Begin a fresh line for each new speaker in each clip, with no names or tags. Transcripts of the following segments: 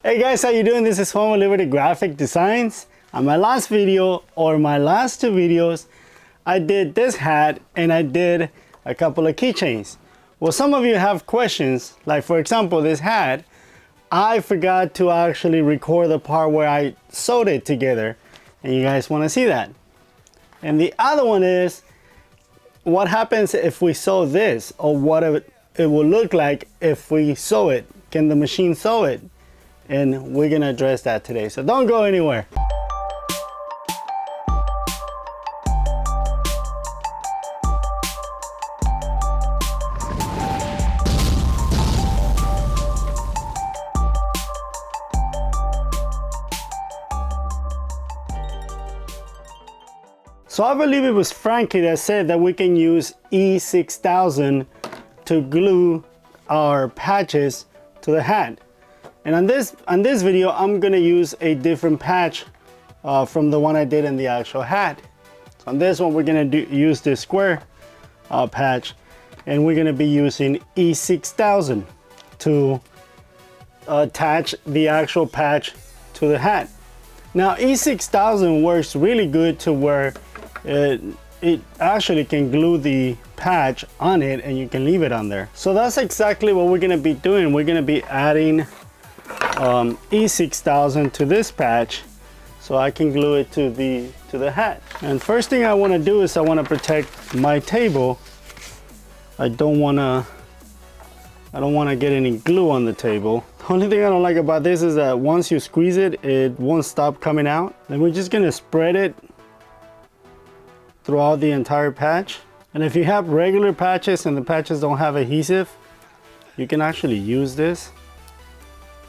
Hey guys, how you doing? This is Juan with Liberty Graphic Designs. On my last video, or my last two videos, I did this hat and I did a couple of keychains. Well, some of you have questions, like for example, this hat, I forgot to actually record the part where I sewed it together, and you guys want to see that. And the other one is, what happens if we sew this, or what it will look like if we sew it? Can the machine sew it? And we're gonna address that today, so don't go anywhere. So I believe it was Frankie that said that we can use E6000 to glue our patches to the hat. And on this video, I'm gonna use a different patch from the one I did in the actual hat. So on this one, we're gonna use this square patch, and we're gonna be using E6000 to attach the actual patch to the hat. Now E6000 works really good to where it actually can glue the patch on it and you can leave it on there. So that's exactly what we're gonna be doing. We're gonna be adding E6000 to this patch so I can glue it to the hat. And first thing I want to do is I want to protect my table. I don't want to get any glue on the table. The only thing I don't like about this is that once you squeeze it, it won't stop coming out. Then we're just gonna spread it throughout the entire patch. And if you have regular patches and the patches don't have adhesive, you can actually use this.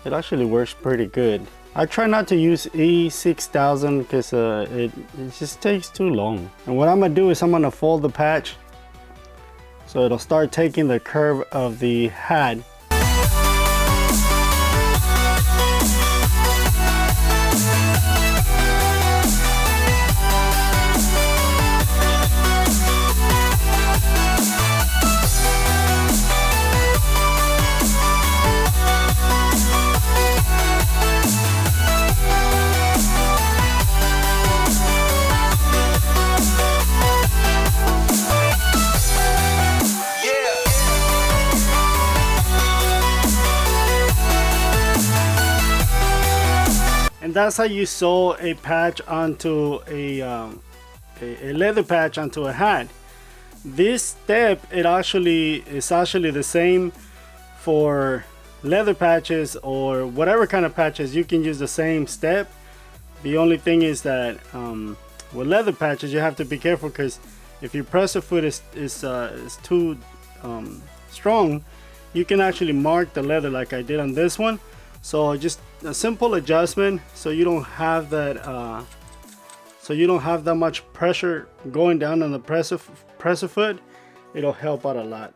It actually works pretty good. I try not to use E6000 because it just takes too long. And what I'm gonna do is I'm gonna fold the patch so it'll start taking the curve of the hat. And that's how you sew a patch onto a leather patch onto a hat. This step is actually the same for leather patches or whatever kind of patches. You can use the same step. The only thing is that with leather patches you have to be careful, because if your presser foot is too strong, you can actually mark the leather like I did on this one. So just a simple adjustment so you don't have that much pressure going down on the presser foot. It'll help out a lot.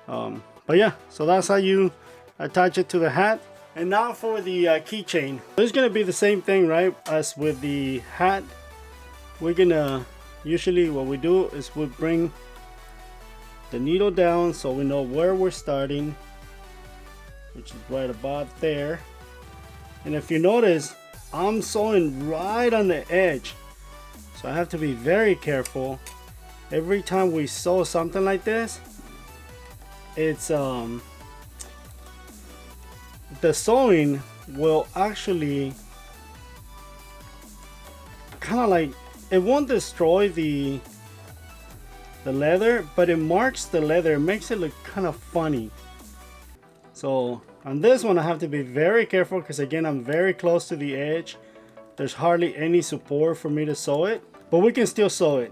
But yeah, so that's how you attach it to the hat. And now for the keychain. It's gonna be the same thing, right, as with the hat. We're gonna, usually what we do is we bring the needle down so we know where we're starting, which is right about there. And if you notice, I'm sewing right on the edge, so I have to be very careful. Every time we sew something like this, it's the sewing will actually kind of like, it won't destroy the leather, but it marks the leather. It makes it look kind of funny. So on this one I have to be very careful, because again, I'm very close to the edge. There's hardly any support for me to sew it, but we can still sew it.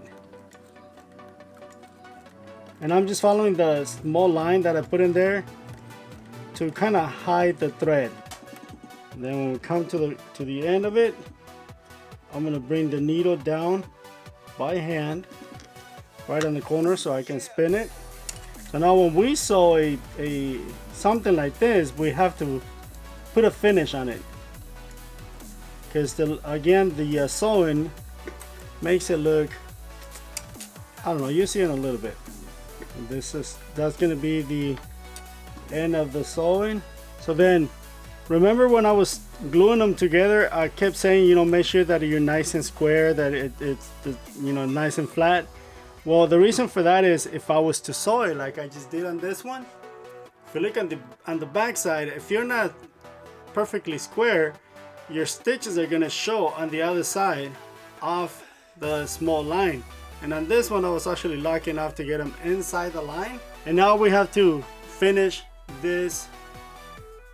And I'm just following the small line that I put in there to kind of hide the thread. And then when we come to the end of it, I'm going to bring the needle down by hand right on the corner so I can spin it. So now when we sew something like this, we have to put a finish on it, because again the sewing makes it look, I don't know, you see it a little bit. And that's going to be the end of the sewing. So then Remember when I was gluing them together, I kept saying, you know, make sure that you're nice and square, that it's you know, nice and flat. Well, the reason for that is if I was to sew it like I just did on this one, if you look on the back side, if you're not perfectly square, your stitches are gonna show on the other side of the small line. And on this one, I was actually lucky enough to get them inside the line. And now we have to finish this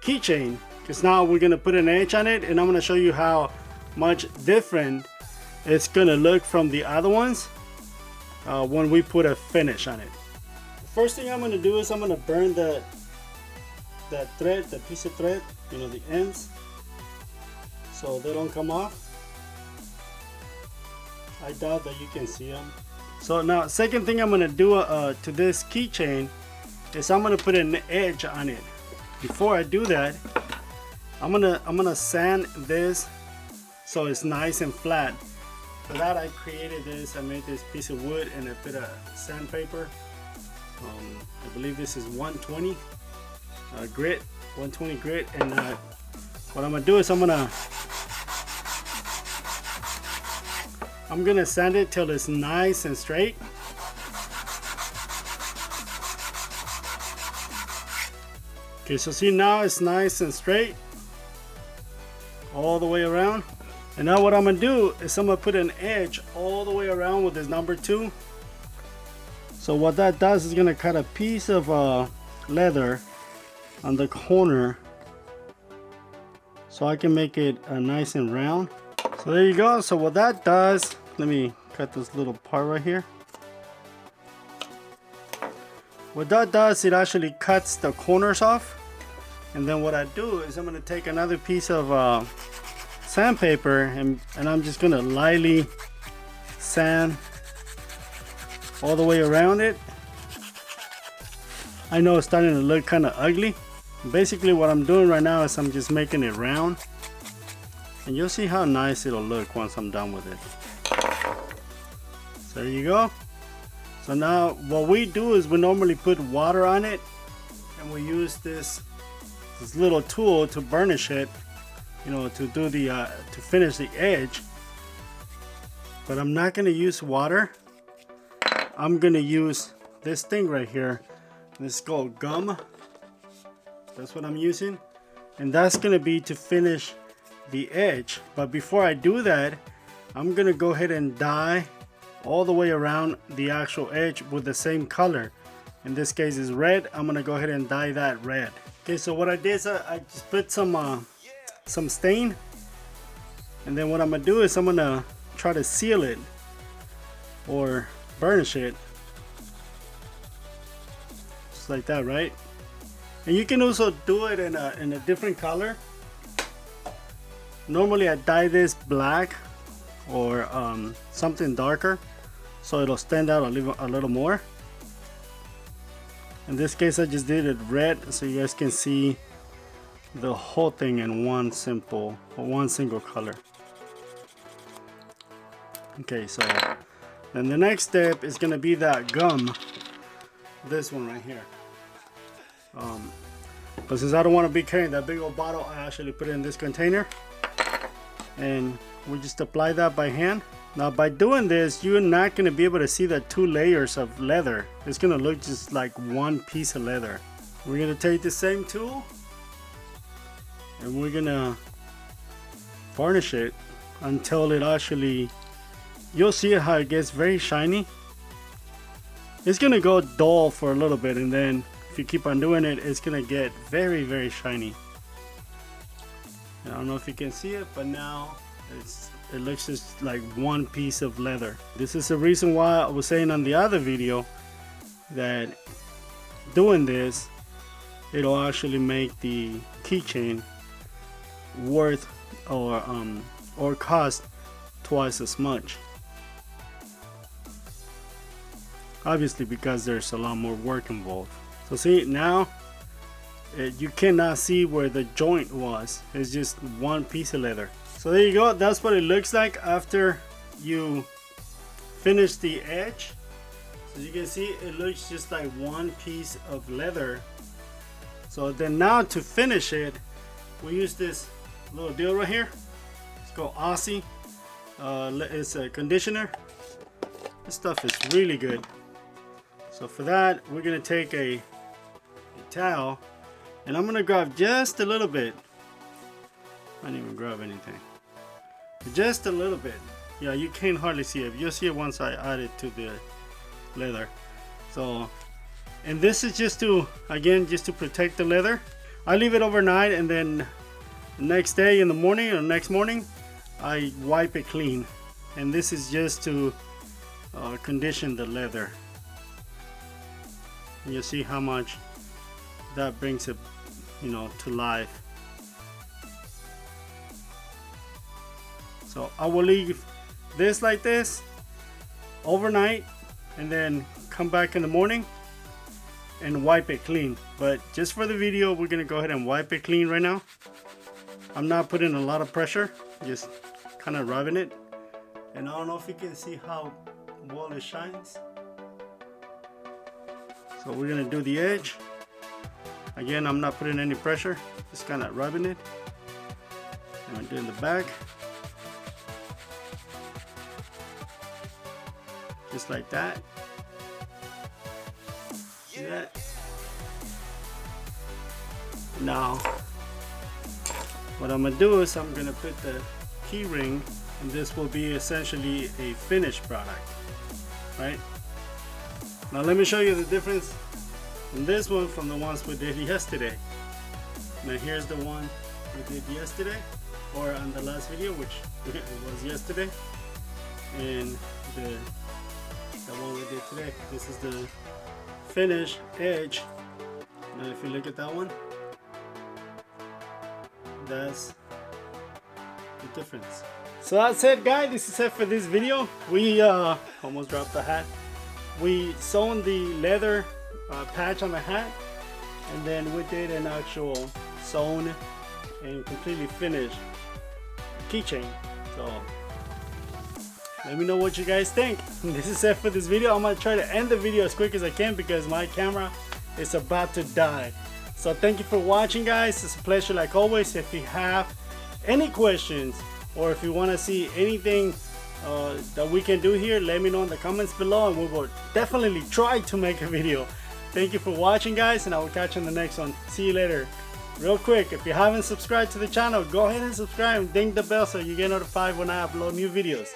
keychain, because now we're gonna put an edge on it, and I'm gonna show you how much different it's gonna look from the other ones when we put a finish on it. The first thing I'm gonna do is I'm gonna burn that thread, the piece of thread, you know, the ends, so they don't come off. I doubt that you can see them. So now, second thing I'm gonna do to this keychain is I'm gonna put an edge on it. Before I do that, I'm gonna sand this so it's nice and flat. For that, I created this. I made this piece of wood and I put a sandpaper. I believe this is 120 grit, 120 grit. And what I'm gonna do is I'm gonna sand it till it's nice and straight. Okay, so see, now it's nice and straight all the way around. And now what I'm gonna do is I'm gonna put an edge all the way around with this number 2. So what that does is gonna cut a piece of leather on the corner so I can make it nice and round. So there you go. So what that does, let me cut this little part right here. What that does, it actually cuts the corners off. And then what I do is I'm gonna take another piece of sandpaper and I'm just gonna lightly sand all the way around it. I know it's starting to look kind of ugly. Basically what I'm doing right now is I'm just making it round. And you'll see how nice it'll look once I'm done with it. So there you go. So now what we do is we normally put water on it and we use this little tool to burnish it, you know, to do the to finish the edge. But I'm not going to use water. I'm going to use this thing right here. This is called gum. That's what I'm using, and that's going to be to finish the edge. But before I do that, I'm going to go ahead and dye all the way around the actual edge with the same color. In this case is red. I'm gonna go ahead and dye that red. Okay, so what I did is I just put some stain, and then what I'm gonna do is I'm gonna try to seal it or burnish it just like that, right? And you can also do it in a different color. Normally I dye this black or something darker, so it'll stand out a little more. In this case I just did it red so you guys can see the whole thing in one single color. Okay, so then the next step is gonna be that gum, this one right here. But since I don't want to be carrying that big old bottle, I actually put it in this container and we just apply that by hand. Now by doing this, you're not going to be able to see the two layers of leather. It's going to look just like one piece of leather. We're going to take the same tool and we're going to varnish it until it actually, you'll see how it gets very shiny. It's going to go dull for a little bit, and then if you keep on doing it, it's going to get very, very shiny. I don't know if you can see it, but now it looks just like one piece of leather. This is the reason why I was saying on the other video that doing this, it'll actually make the keychain worth or cost twice as much. Obviously, because there's a lot more work involved. So see, now you cannot see where the joint was. It's just one piece of leather. So there you go. That's what it looks like after you finish the edge. So you can see it looks just like one piece of leather. So then now to finish it, we use this little deal right here. It's called Aussie. It's a conditioner. This stuff is really good. So for that, we're gonna take a towel, and I'm gonna grab just a little bit. I didn't even grab anything. Just a little bit. Yeah, you can't hardly see it. You'll see it once I add it to the leather. So, and this is just to, again, just to protect the leather. I leave it overnight, and then the next day in the morning or next morning, I wipe it clean. And this is just to condition the leather. And you'll see how much that brings it, you know, to life. So I will leave this like this overnight, and then come back in the morning and wipe it clean. But just for the video, we're gonna go ahead and wipe it clean right now. I'm not putting a lot of pressure, just kind of rubbing it. And I don't know if you can see how well it shines. So we're gonna do the edge. Again, I'm not putting any pressure, just kind of rubbing it. And I'm doing the back. Just like that. See that? Now, what I'm gonna do is I'm gonna put the key ring, and this will be essentially a finished product, right? Now let me show you the difference in this one from the ones we did yesterday. Now here's the one we did yesterday, or on the last video, which it was yesterday, and the one we did today. This is the finish edge. Now if you look at that one, that's the difference. So that's it, guys. This is it for this video. We almost dropped the hat. We sewn the leather patch on the hat, and then we did an actual sewn and completely finished keychain. So let me know what you guys think. This is it for this video. I'm gonna try to end the video as quick as I can because my camera is about to die. So thank you for watching, guys. It's a pleasure like always. If you have any questions, or if you want to see anything that we can do here, let me know in the comments below, and we will definitely try to make a video. Thank you for watching, guys, and I will catch you in the next one. See you later. Real quick, if you haven't subscribed to the channel, go ahead and subscribe and ding the bell so you get notified when I upload new videos.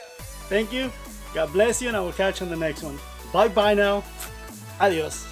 Thank you, God bless you, and I will catch you in the next one. Bye bye now. Adios.